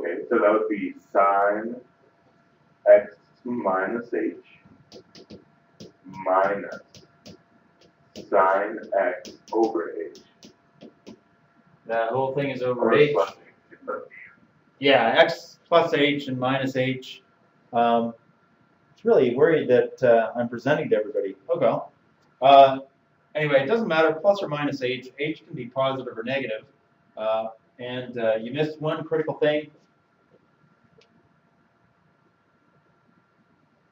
Okay, so that would be sine x minus h minus sine x over h. That whole thing is over Or h. plus h. Yeah, x plus h and minus h. It's really worried that I'm presenting to everybody. Oh well. Anyway, it doesn't matter, plus or minus h. H can be positive or negative. And you missed one critical thing.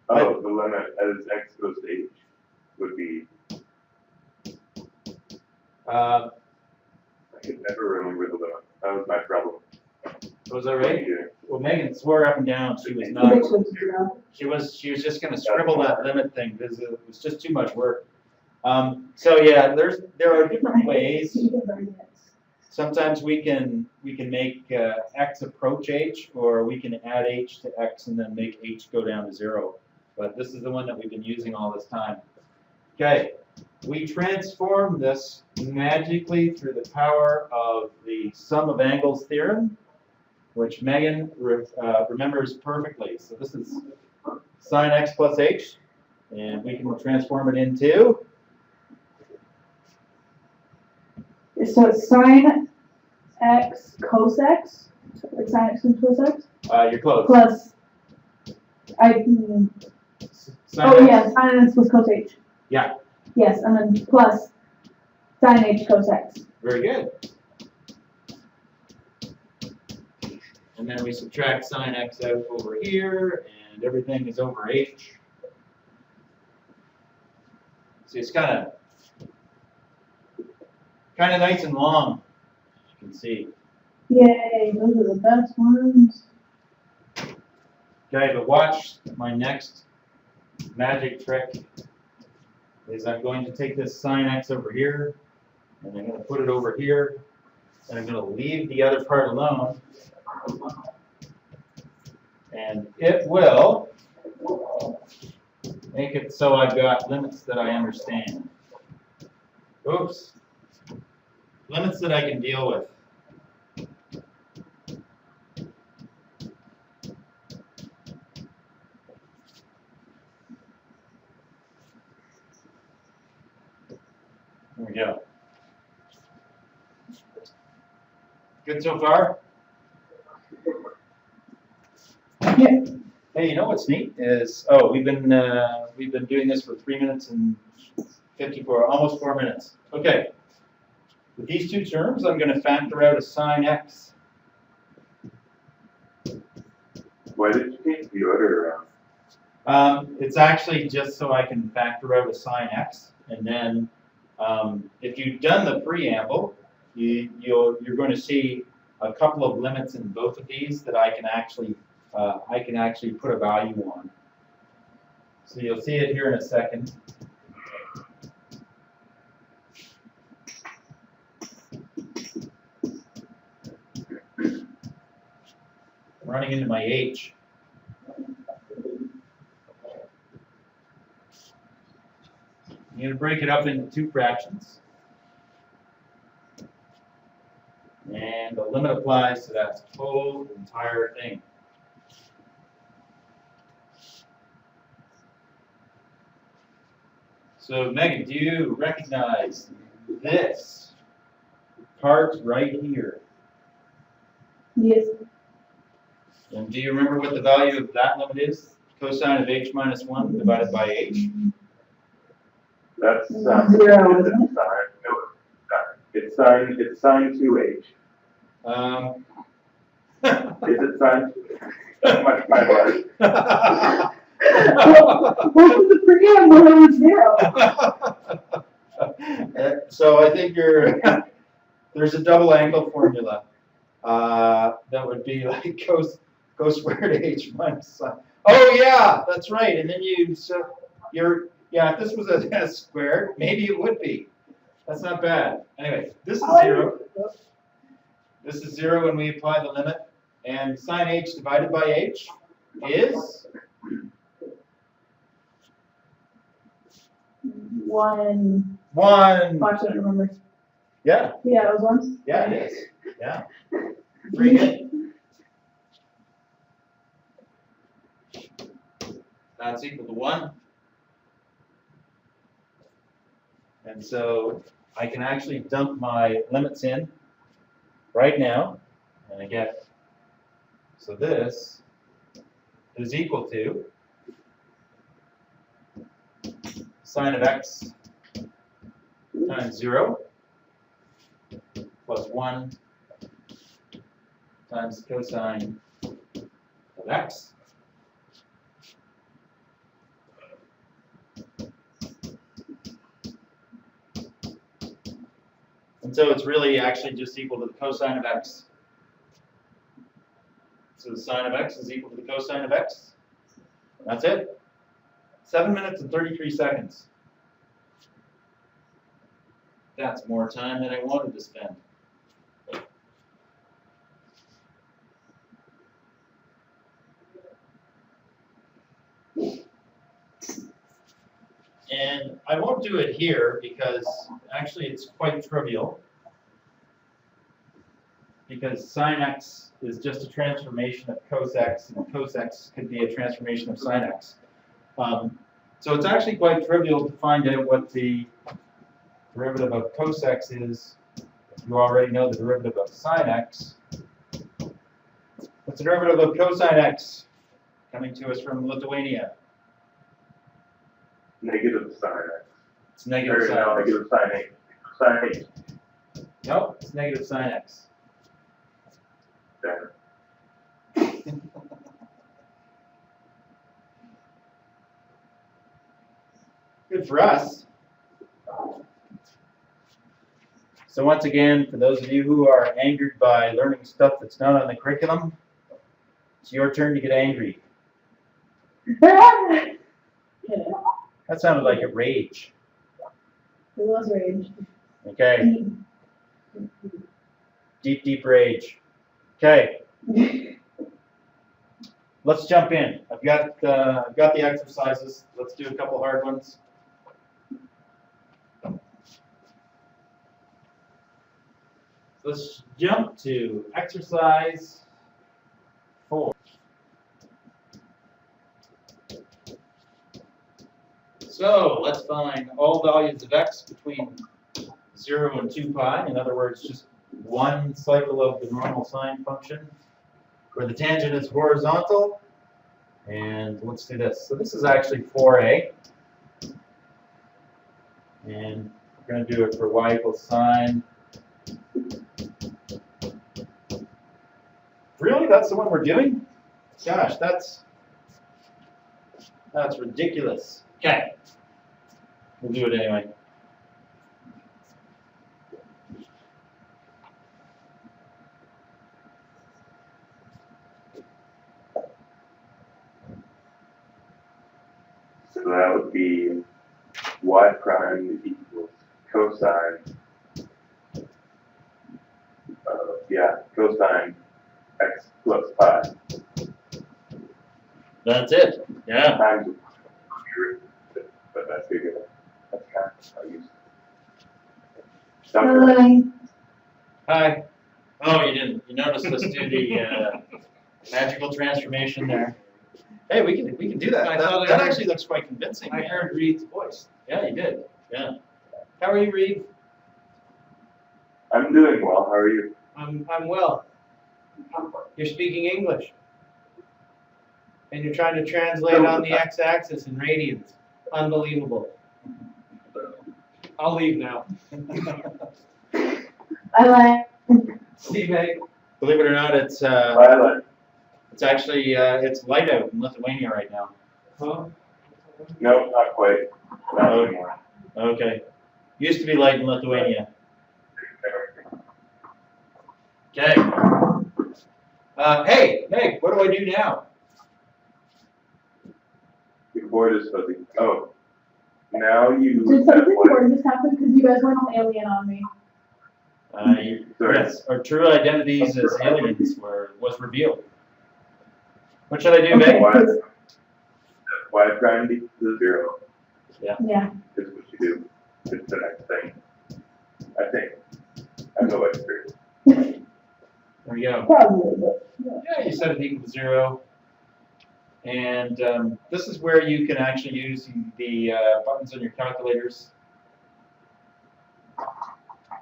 Oh, the limit as x goes to h would be. I could never remember the limit. That was my problem. Was that right? Well, Megan swore up and down she was not. She was just going to scribble that limit thing because it was just too much work. So yeah, there are different ways. Sometimes we can make x approach h, or we can add h to x and then make h go down to 0. But this is the one that we've been using all this time. Okay, we transform this magically through the power of the Sum of Angles Theorem, which Megan remembers perfectly. So this is sine x plus h, and we can transform it into. So it's sine x cos x, like sine x and cos x. You're close. Plus, Sine yes, sine x plus cos h. Yeah. Yes, and then plus sine h cos x. Very good. And then we subtract sine x out over here, and everything is over h. See, it's kind of nice and long, as you can see. Yay, those are the best ones. Okay, but watch my next magic trick. Is I'm going to take this sine x over here, and I'm going to put it over here, and I'm going to leave the other part alone. And it will make it so I've got limits that I understand. Oops. Limits that I can deal with. There we go. Good so far? Yeah. Hey, you know what's neat is we've been doing this for 3 minutes and 54, almost 4 minutes. Okay. With these two terms, I'm going to factor out a sine x. Why did you change the order around? It's actually just so I can factor out a sine x, and then if you've done the preamble, you're going to see a couple of limits in both of these that I can actually put a value on. So you'll see it here in a second. Running into my h. I'm going to break it up into two fractions. And the limit applies to that whole entire thing. So, Megan, do you recognize this part right here? Yes. And do you remember what the value of that limit is? Cosine of h minus 1 divided by h? That's 0, isn't it? It's sine 2h. Is it sine? my bad. What was the preamble? It was 0. So I think there's a double angle formula that would be like cos squared h minus sine. Oh yeah, that's right. And then if this was a square, maybe it would be. That's not bad. Anyway, this is 0. This is 0 when we apply the limit, and sine h divided by h is 1. 1. Watch, I don't remember. Yeah. Yeah, it was 1. Yeah, it is. Yeah. Pretty good. That's equal to 1. And so I can actually dump my limits in right now, and I get, so this is equal to sine of x times 0 plus 1 times cosine of x. And so it's really actually just equal to the cosine of x. So the sine of x is equal to the cosine of x. That's it. 7 minutes and 33 seconds. That's more time than I wanted to spend. And I won't do it here because actually it's quite trivial. Because sine x is just a transformation of cos x, and cos x could be a transformation of sine x. So it's actually quite trivial to find out what the derivative of cos x is. You already know the derivative of sine x. What's the derivative of cosine x? Coming to us from Lithuania. Negative sine x. It's negative Or, sine no, x. negative sine 8. Sine 8. Nope, it's negative sine x. There. Good for us. So once again, for those of you who are angered by learning stuff that's not on the curriculum, it's your turn to get angry. It That sounded like a rage. was rage. Okay, deep, deep rage. Okay, let's jump in. I've got the exercises. Let's do a couple hard ones. Let's jump to exercise 4. So let's find all values of x between 0 and 2 pi. In other words, just one cycle of the normal sine function where the tangent is horizontal. And let's do this. So this is actually 4a. And we're going to do it for y equals sine. Really? That's the one we're doing? Gosh, that's ridiculous. Okay. We'll do it anyway. So that would be y prime equals cosine. Cosine x plus pi. That's it. Yeah. Times but I figured that's kind of how you Hi. Oh, you didn't. You noticed us do the magical transformation there. Hey, we can do that. That actually looks quite convincing. I heard Reed's voice. Yeah, you did. Yeah. How are you, Reed? I'm doing well. How are you? I'm well. You're speaking English. And you're trying to translate on the x-axis in radians. Unbelievable. I'll leave now. I like. See, Meg? Believe it or not, it's Violet. it's actually it's light out in Lithuania right now. Huh? No, not quite. Not anymore. Okay. Used to be light in Lithuania. Okay. Hey, Meg, what do I do now? Your board is fuzzy. Oh. Now you Did have something what? important just happen? Because you guys went all alien on me. Sorry. Yes, our true identities as aliens was revealed. What should I do, Meg? Y prime equals 0 Yeah. is what you do. It's the next thing. I think. I have no experience. There we go. Probably, but. Yeah, you set it equal to 0. And this is where you can actually use the buttons on your calculators.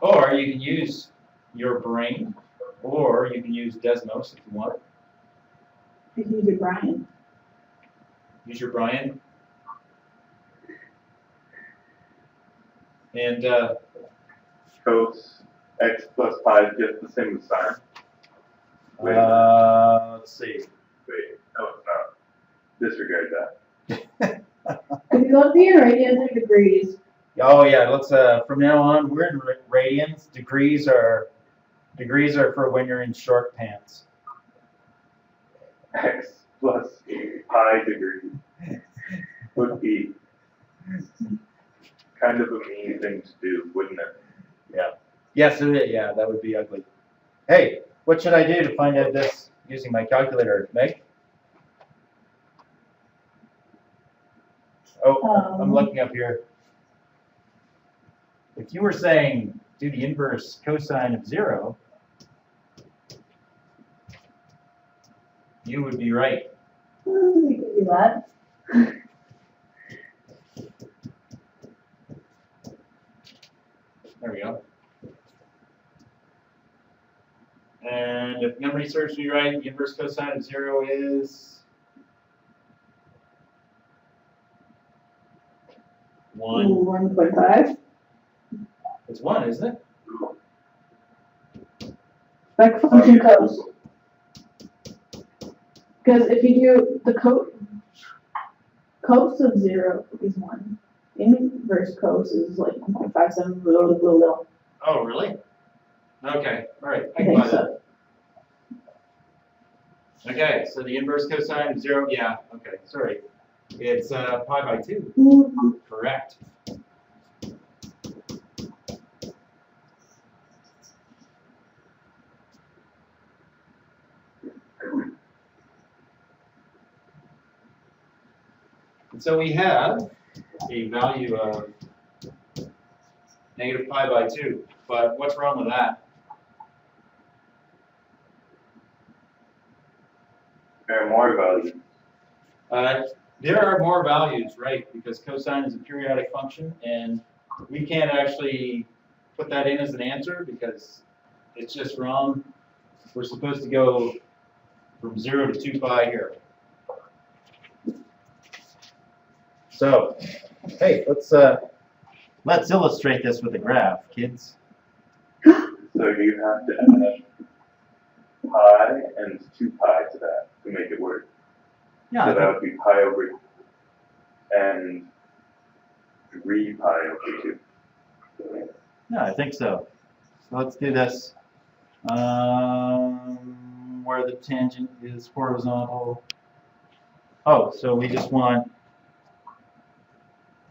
Or you can use your brain, or you can use Desmos if you want. You can use your Brian. Use your Brian. And Cos x plus pi is just the same as sine. let's see. Wait, no, it's not. Disregard that. If you look at your radians or degrees, Oh yeah, let's from now on we're in radians. Degrees are for when you're in short pants. X plus pi degree would be kind of a mean thing to do, wouldn't it? Yeah. Yes, it is. Yeah, that would be ugly. Hey, what should I do to find out this using my calculator, Meg? Oh, I'm looking up here. If you were saying do the inverse cosine of 0, you would be right. we can do that. There we go. And if memory serves me right, the inverse cosine of 0 is 1. 1.5. It's 1, isn't it? Back function cos. Because if you do the cos of 0 is 1. Inverse cos is like 1.57, blah, blah, blah, blah. Oh, really? Okay, all right. I think so. Okay, so the inverse cosine of 0, yeah, okay, sorry. It's pi by 2. Mhm. Correct. And so we have a value of negative pi by 2, but what's wrong with that? There are more values. There are more values, right, because cosine is a periodic function, and we can't actually put that in as an answer because it's just wrong. We're supposed to go from 0 to 2 pi here. So, hey, let's illustrate this with a graph, kids. So you have to add pi and 2 pi to that to make it work. Yeah, So that would be pi over and 3 pi over 2. I think so. So let's do this. Where the tangent is horizontal. Oh, so we just want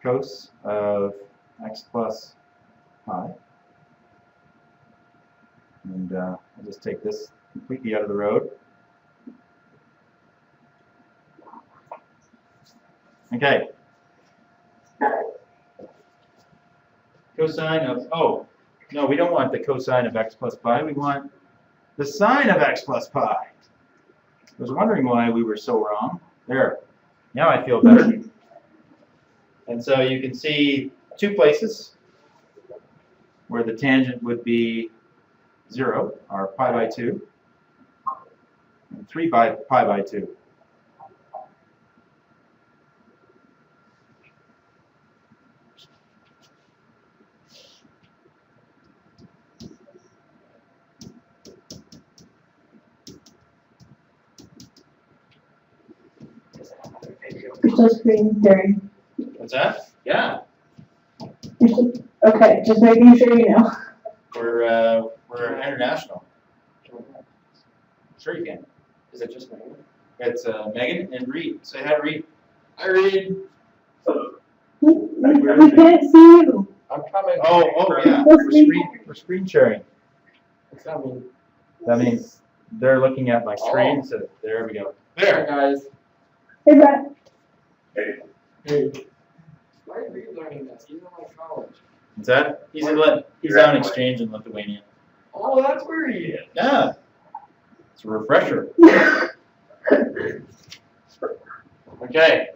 cos of x plus pi. And I'll just take this completely out of the road. Okay. Cosine of, oh, no, we don't want the cosine of x plus pi. We want the sine of x plus pi. I was wondering why we were so wrong. There. Now I feel better. And so you can see two places where the tangent would be 0, or pi by 2, and 3 by pi by 2. You're still screen sharing. What's that? Yeah. Okay, just making sure you know. We're international. Sure you can. Is it just Megan? It's Megan and Reed. Say hi to Reed. Hi Reed. We can't see you. I'm coming. Oh yeah. We're screen sharing. What's that mean? That means they're looking at my screen. So there we go. There, guys. Hey, Brett. Hey, Hey. Why are you learning this? He's in my college. Is that? He's on exchange in Lithuania. Oh, that's where he is. Yeah. It's a refresher. Okay.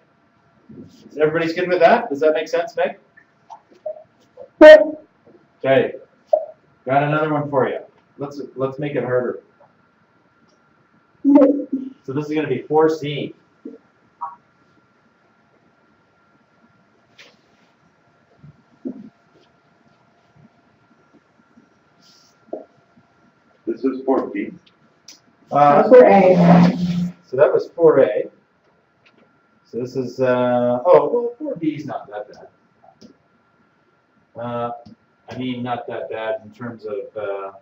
So everybody's good with that? Does that make sense, Meg? But Okay. Got another one for you. Let's make it harder. So this is going to be 4C. This is 4B. that's for A. So that was 4A. So this is, oh, well, 4B is not that bad. I mean, not that bad in terms of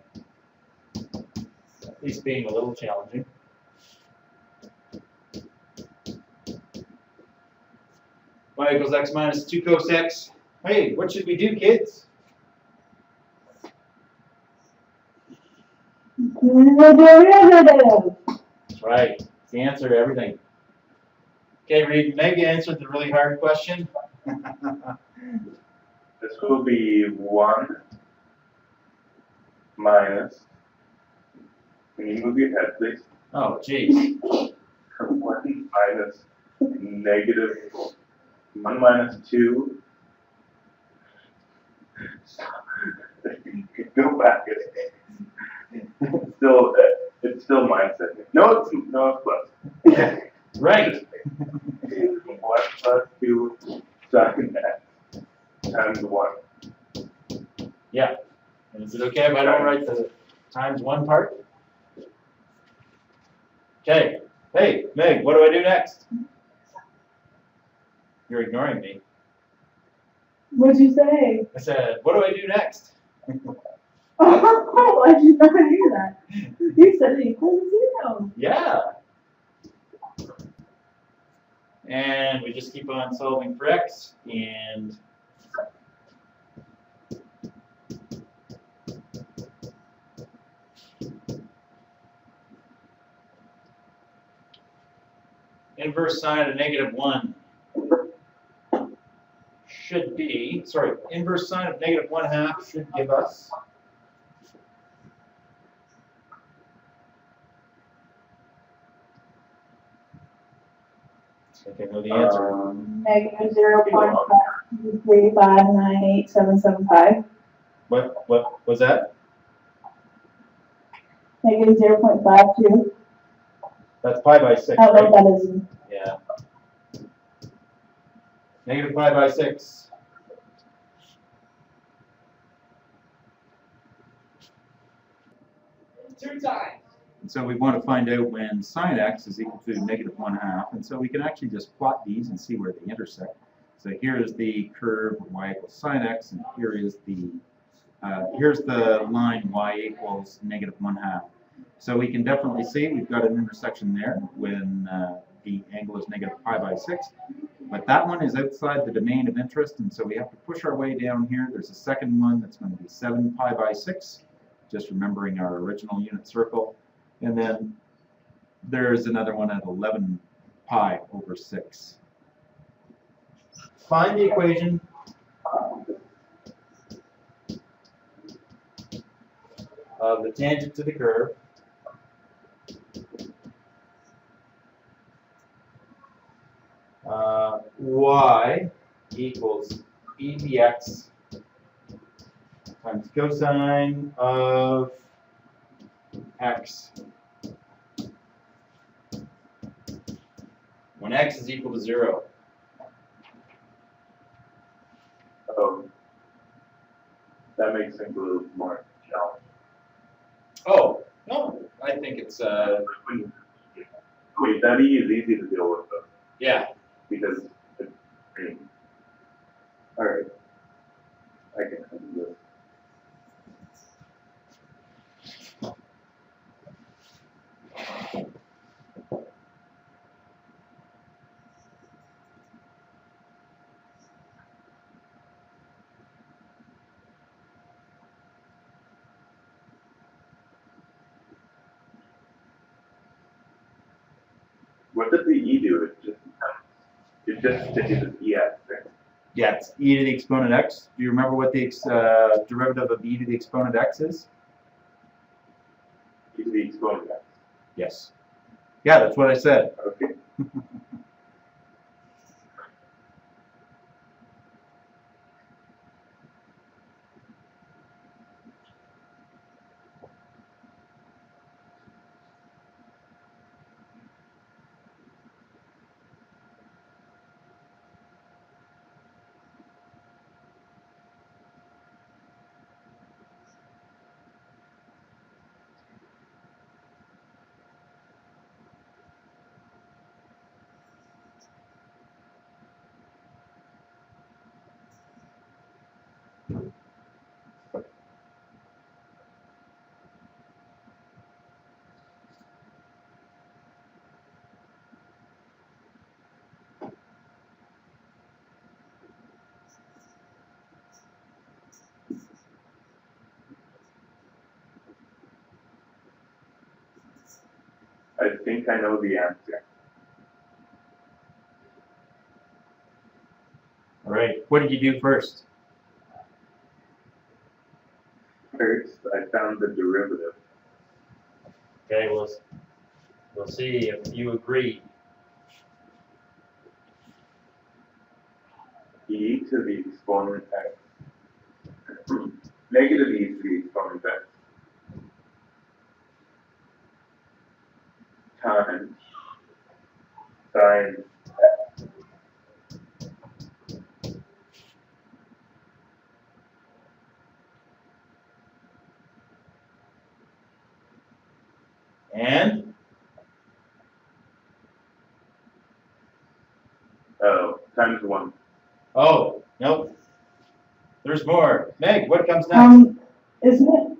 at least being a little challenging. Y equals x minus 2 cos x. Hey, what should we do, kids? That's right. It's the answer to everything. Okay, Reed, Meg answered the really hard question. This will be 1 minus, can you move your head, please? Oh, geez. 1 minus negative, 1 minus 2. Go back. It's still mindset. No, it's plus. Right. 1 plus 2 sin x times 1. Yeah. And is it okay if I don't write the times 1 part? Okay. Hey, Meg, what do I do next? You're ignoring me. What'd you say? I said, what do I do next? Oh, I did not hear that. You said it equals 0. Yeah. And we just keep on solving for x, and inverse sine of negative 1 should be, sorry, inverse sine of negative 1/2 should give us I think I know the answer. Negative 0.3598775. What was that? Negative 0.52. That's pi by 6, I don't know right? what that is. Yeah. Negative pi by 6. Two times. And so we want to find out when sine x is equal to negative 1/2. And so we can actually just plot these and see where they intersect. So here is the curve y equals sine x, and here is the here's the line y equals negative 1/2. So we can definitely see we've got an intersection there when the angle is negative pi by 6. But that one is outside the domain of interest, and so we have to push our way down here. There's a second one that's going to be 7 pi by 6, just remembering our original unit circle. And then there's another one at 11 pi over 6. Find the equation of the tangent to the curve y equals e dx times cosine of x when x is equal to 0. That makes things a little more challenging. Oh, no, I think it's, Wait, that E is easy to deal with though, yeah. because it's green. Alright. I can handle this. What does the E do? It just is EX, right? Yeah, it's e to the exponent x. Do you remember what the derivative of e to the exponent x is? E to the exponent X. Yes. Yeah, that's what I said. Okay. think I know the answer. All right, what did you do first? First, I found the derivative. Okay, we'll see if you agree. E to the exponent x. Negative e to the exponent x. Times sine x. And? Oh, times 1. Oh, nope. There's more. Meg, what comes next? Isn't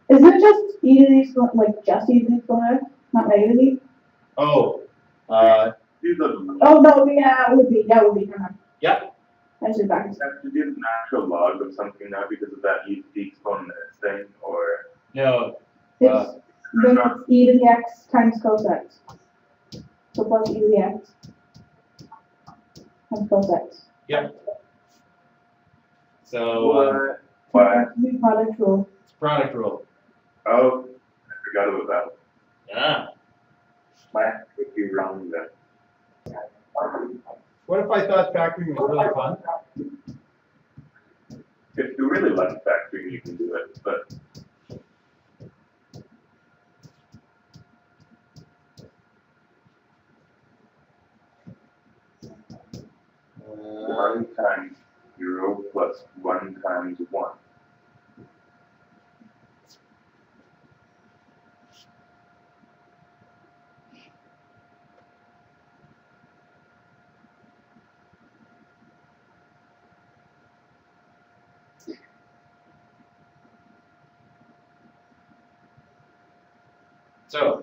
it just e to the exponent, like just e to the exponent, not negative e? Oh, Do the Oh, no, yeah, it would be, never mind. yep. I should backwards. have to do the natural log of something now because of that e to the exponent x thing, or No. It's, then it's e to the x times cos x. So plus e to the x times cos x. Yep. So, why? New product rule. it's product rule. Oh, I forgot about that. Yeah. Might could be wrong then. What if I thought factoring was really fun? If you really like factoring, you can do it, but one times 0 plus 1 times 1. So,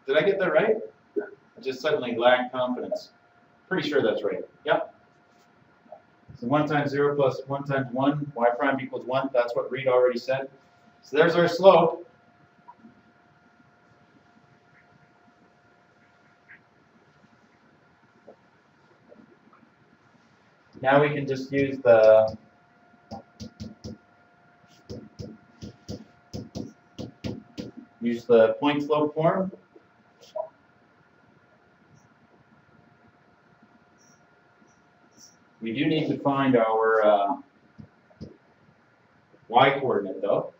did I get that right? I just suddenly lacked confidence. Pretty sure that's right. Yep. So 1 times 0 plus 1 times 1, y prime equals 1. That's what Reed already said. So there's our slope. Now we can just use the point slope form. We do need to find our y coordinate though.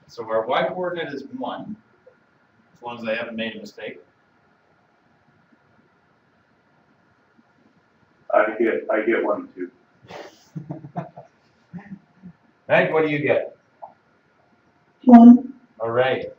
So our y coordinate is 1, as long as I haven't made a mistake. I get 1 too. Meg, what do you get? 1. All right.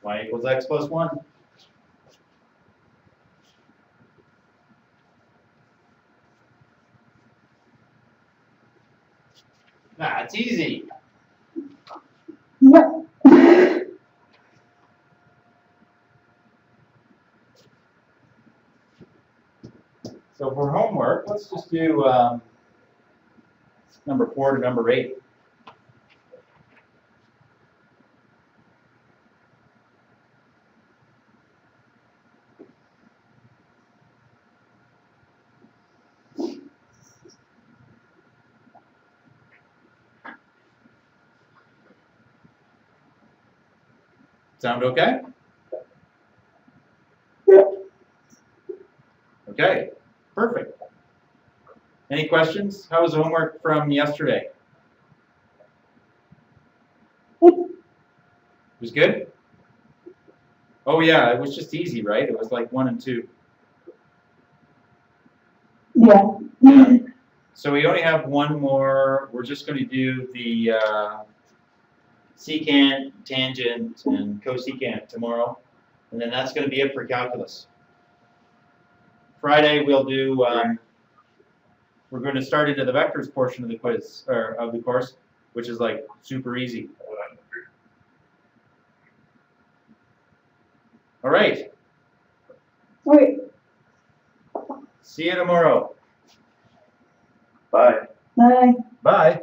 Y equals x plus 1. Ah, it's easy. Yep. So for homework, let's just do number 4 to number 8. Sound okay? Okay, perfect. Any questions? How was the homework from yesterday? It was good? Oh yeah, it was just easy, right? It was like 1 and 2. Yeah. Yeah. So we only have one more. We're just going to do the secant, tangent, and cosecant tomorrow. And then that's going to be it for calculus. Friday we'll do, we're going to start into the vectors portion of the quiz, or of the course, which is like super easy. All right. Wait, See you tomorrow. Bye. bye. Bye.